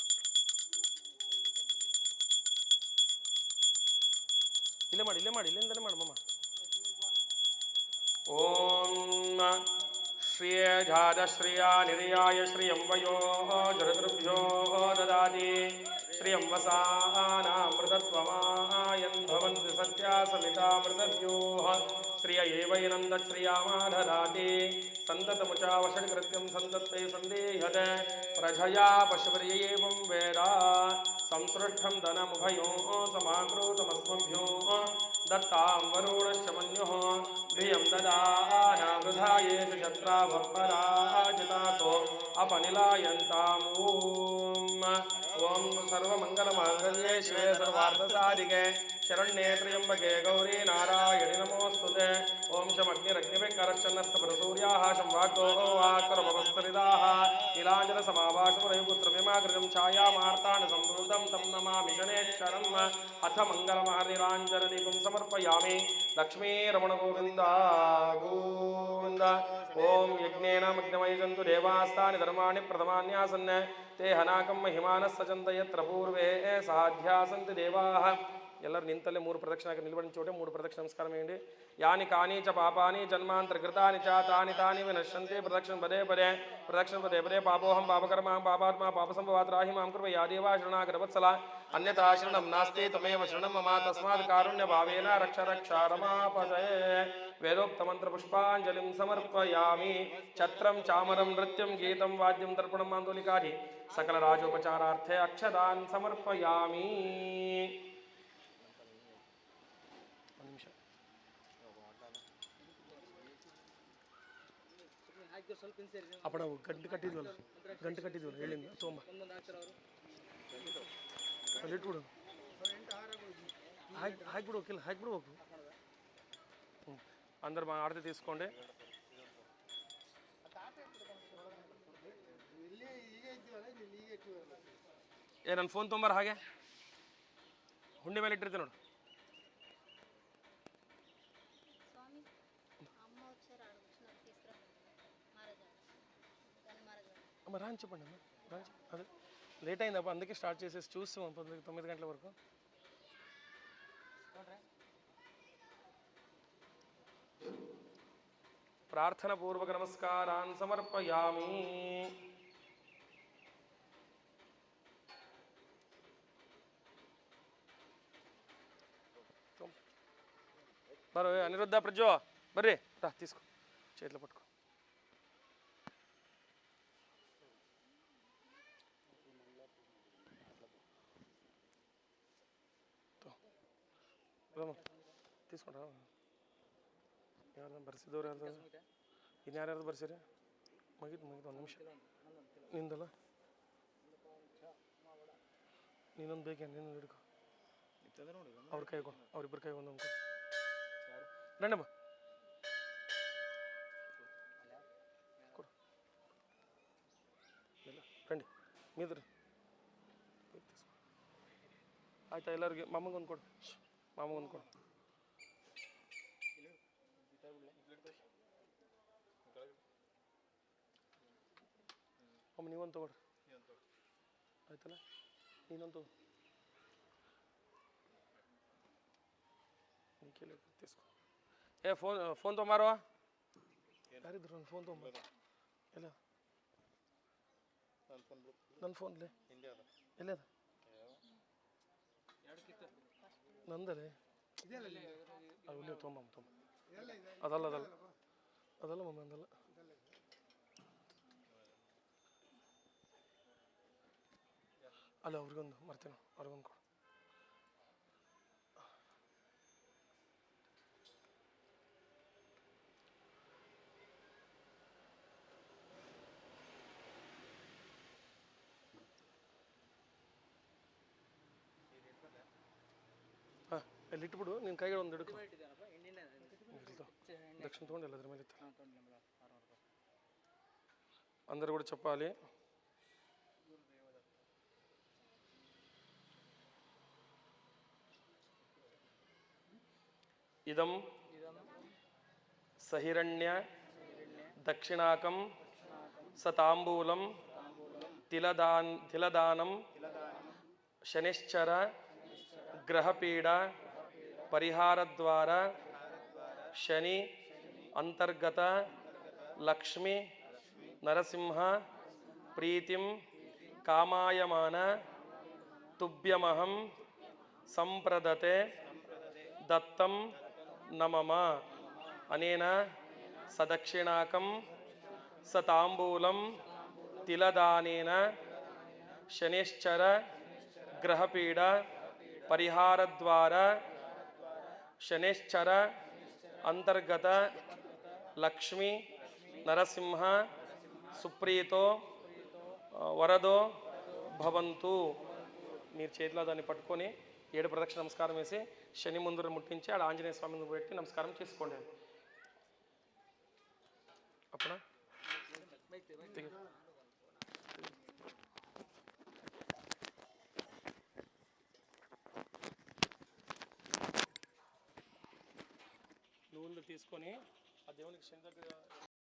[SPEAKER 1] ಇಲ್ಲೇ ಮಾಡಿ ಇಲ್ಲಿಂದಲೇ ಮಾಡಿ ಮಮ್ಮ ಓಂ ಶ್ರಿಯಜಾತ ಶ್ರಿಯಾ ನಿರ್ಯಾಯ ಶ್ರಿಯಂ ವಯೋ ಜರತೃಭ್ಯೋ ದದಾತಿ ಶ್ರಿಯಂ ವಸಾನಾಮೃತತ್ವಮಾಯನ್ ಭವಂತಿ ಸತ್ಯಾ ಸಮಿತಾ ಮೃತವ್ಯೂಹ ಶ್ರಿಯ ಏವೈನಂದ ಶ್ರಿಯಾಮಾಧದಾತಿ ಸಂತತಮುಚಾವಶಕೃತ್ಯಂ ಸಂತತ್ತೈ ಸಂದೇಹದ ಪ್ರಜಯಾ ಪಶುಪರ್ಯೇವಂ ವೇದ ಸಂಸೃಷ್ಟಂ ಧನಮುಭಯೋ ಸಮಾಕೃತಮಸ್ಮಭ್ಯೋ ದತ್ತಾಂ ವರುಣಶ್ಚ ಮನ್ಯುಃ ಧಿಯಂ ದದಾನಾ ವೃಧಾಯೇಷು ಶತ್ರಾ ಭಕ್ಪರಾಜಿತಾಸೋ ಅಪನಿಲಾಯಂತಾಂ ಓಂ ಸರ್ವಮಂಗಲಮಾಂಗಲ್ಯೇ ಶಿವೆ ಸರ್ವಾರ್ಥಸಾಧಿಕೆ ಶರಣ್ಯೇ ತ್ರ್ಯಂಬಕೆ ಗೌರಿ ನಾರಾಯಣಿ ನಮೋಸ್ತುತೆ ಓಂ ಶಮಗ್ನಿರಗ್ನಿವೆಂಕರಶ್ಚನ್ನಸ್ತಪರಸೂರ್ಯಾಃ ಶಂವಾಗ್ಧೋ ವಾಕರಮವಸ್ತರಿದಾಃ ನೀಲಾಂಜನ ಸಮಾಭಾಷಮರಯುಪುತ್ರಮಿಮಾಕೃತಂ ಛಾಯಾಮಾರ್ತಾಣ ಸಂವೃತಂ ತಂ ನಮಾಮಿ ಶನೈಶ್ಚರಂ ಅಥ ಮಂಗಲಮಹರ್ನಿರಾಂಜನ ದೀಪಂ ಸಮರ್ಪಯಾಮಿ ಲಕ್ಷ್ಮೀರಮಣ ಗೋವಿಂದ ಗೋವಿಂದ ಓಂ ಯಜ್ಞೇನ ಮಗ್ನಮೈಜಂತು ದೇವಾಸ್ತಾನಿ ಧರ್ಮಾಣಿ ಪ್ರಥಮಾನ್ಯಾಸನ್ನ ತೇ ಹನಾಕಂ ಮಹಿಮಾನಃ ಸಚಂತ ಯತ್ರ ಪೂರ್ವೇ ಸಾಧ್ಯಾಸಂತಿ ದೇವಾಃ ಎಲ್ಲರೂ ನಿಂತಲ್ಲೇ 3 ಪ್ರದಕ್ಷಿಣ ನಿಲ್ಬಂಡಿ ಚೋಟೆ 3 ಪ್ರದಕ್ಷಿಣ ನಮಸ್ಕಾರ ಮಾಡಿ ಯಾನಿ ಕಾನಿ ಚ ಪಾಪಾನಿ ಜನ್ಮಾಂತರ್ಕೃತಾನಿ ಚ ತಾನಿ ವಿನಶ್ಯಂತೆ ಪ್ರದಕ್ಷಿಣ ಪದೇ ಪದೇ ಪಾಪೋಹಂ ಪಾಪಕರ್ಮಾಂ ಪಾಪಾತ್ಮ ಪಾಪಸಂಭವಾತ್ರಾಹಿ ಮಾಂ ಕೃಪ ಯಾ ದೇವಾ ಶರಣಾಗತವತ್ಸಲ ಅನ್ಯತಾ ಶರಣಂ ನಾಸ್ತಿ ತ್ವಮೇವ ಶರಣಂ ಮಮ ತಸ್ಮಾತ್ ಕಾರುಣ್ಯ ಭಾವೇನ ರಕ್ಷ ರಮಾಪದೇ ವೇದೋಕ್ತ ಮಂತ್ರ ಪುಷ್ಪಾಂಜಲಿಂ ಸಮರ್ಪಯಾಮಿ ಛತ್ರಂ ಚಾಮರಂ ನೃತ್ಯಂ ಗೀತಂ ವಾದ್ಯಂ ತರ್ಪಣಂ ಮಾಂದೋಲಿಕಾದಿ ಸಕಲ ರಾಜೋಪಚಾರಾರ್ಥೆ ಅಕ್ಷದಾನ್ ಸಮರ್ಪಯಾಮಿ ಅಪ್ಪಣ ಗಂಟು ಕಟ್ಟಿದ್ವಲ್ಲ ಹೇಳಿಂದ ತೊಂಬ ಅಲ್ಲಿ ಇಟ್ಬಿಡು ಹಾಕ್ಬಿಡ್ಬೇಕಿಲ್ಲ ಹಾಕ್ಬಿಡ್ಬೇಕು ಅಂದ್ರೆ ಆಡತೆ ತೀಸ್ಕೊಂಡೆ ನನ್ನ ಫೋನ್ ತೊಂಬಾರ ಹಾಗೆ ಹುಂಡಿ ಮೇಲೆ ಇಟ್ಟಿರ್ತೀನಿ ನೋಡು అమ్మ రాని చెప్పండి అమ్మ రాని అదే లేట్ అయిందప్ప అందుకే స్టార్ట్ చేసేసి చూస్తాం 9 గంటల వరకు ప్రార్థన పూర్వక నమస్కారాన్ సమర్పయామి బరు అనిరుద్ధ ప్రజ్జో ಬರ್ರಿ రా తీసుకో చేతిలో పట్టుకో తీసుకుంటా ಯಾರು ಬರ್ಸಿದವ್ರು ಯಾರ್ದು ಇನ್ನು ಯಾರ್ಯಾರು ಬರ್ಸಿರಿ ಮುಗಿತು ಒಂದು ನಿಮಿಷ ನಿಂದಲ್ಲ ನೀನೊಂದು ಬೇಕೇನು ನೀನು ಹಿಡ್ಕೊ ಅವ್ರ ಕೈ ಕೊಡು ಅವ್ರಿಬ್ಬರ ಕೈ ಒಂದೊಂದು ಕೊಡು ರಂಡಮ್ಮ ಕೊಡು ಇಲ್ಲ ರಂಡಿ ಮೀದ್ರಿ ಆಯ್ತಾ ಎಲ್ಲರಿಗೆ ಮಾಮಗೊಂದು ಕೊಡು ಮಾಮಗೊಂದು ಕೊಡು ಅಮ್ಮ ನೀವೊಂದು ತಗೊಳ್ರಿ ಆಯ್ತಲ್ಲ ನೀನೊಂದು తీసుకో ఏ ఫోన్ తోమారో ಯಾರಿದ್ರು ನನ್ನ ಫೋನ್ ತೊಗೊಂಬ ಎಲ್ಲ ನನ್ನ ಫೋನ್ಲೆ ಎಲ್ಲದ ನಂದಲೇ ಅಲ್ಲಿ ತೊಗೊಂಬ ಅದಲ್ಲ ಮಮ್ಮಿ ಅಂದಲ್ಲ ಅಲ್ಲ ಅವ್ರಿಗೊಂದು ಮರ್ತೇನೆ ಅವ್ರಿಗೊಂದು ಕೊಡು ಹಾಂ ಅಲ್ಲಿ ಇಟ್ಬಿಡು ನಿನ್ನ ಕೈಗೆ ಒಂದು ಹಿಡ್ಕೊ దక్షిణ తోండి వెళ్ళదు ಮೇಲೆ అందరు కూడా చెప్పాలి ఇదం సహిరణ్య దక్షిణాకం సతాంబూలం తిలదానం శనిశ్చర గ్రహపీడ పరిహారద్వారా శని అంతర్గత లక్ష్మి నరసింహ ప్రీతిం కామాయమాన తుభ్యమహం సంప్రదతే దత్తం నమమ అనేన సదక్షిణాకం సతాంబూలం తిలదానేన శనిశ్చర గ్రహపీడ పరిహారద్వారా శనిశ్చర అంతర్గత లక్ష్మి నరసింహ సుప్రీతో వరదో భవంతు మీరు చేతిలో దాన్ని పట్టుకొని 7 ప్రదక్షిణ నమస్కారం వేసి శని ముందు ముట్టించి ఆడ ఆంజనేయ స్వామి ముందు పెట్టి నమస్కారం చేసుకోండి అప్పుడా నువ్వు తీసుకొని ఆ దేవునికి శని దగ్గర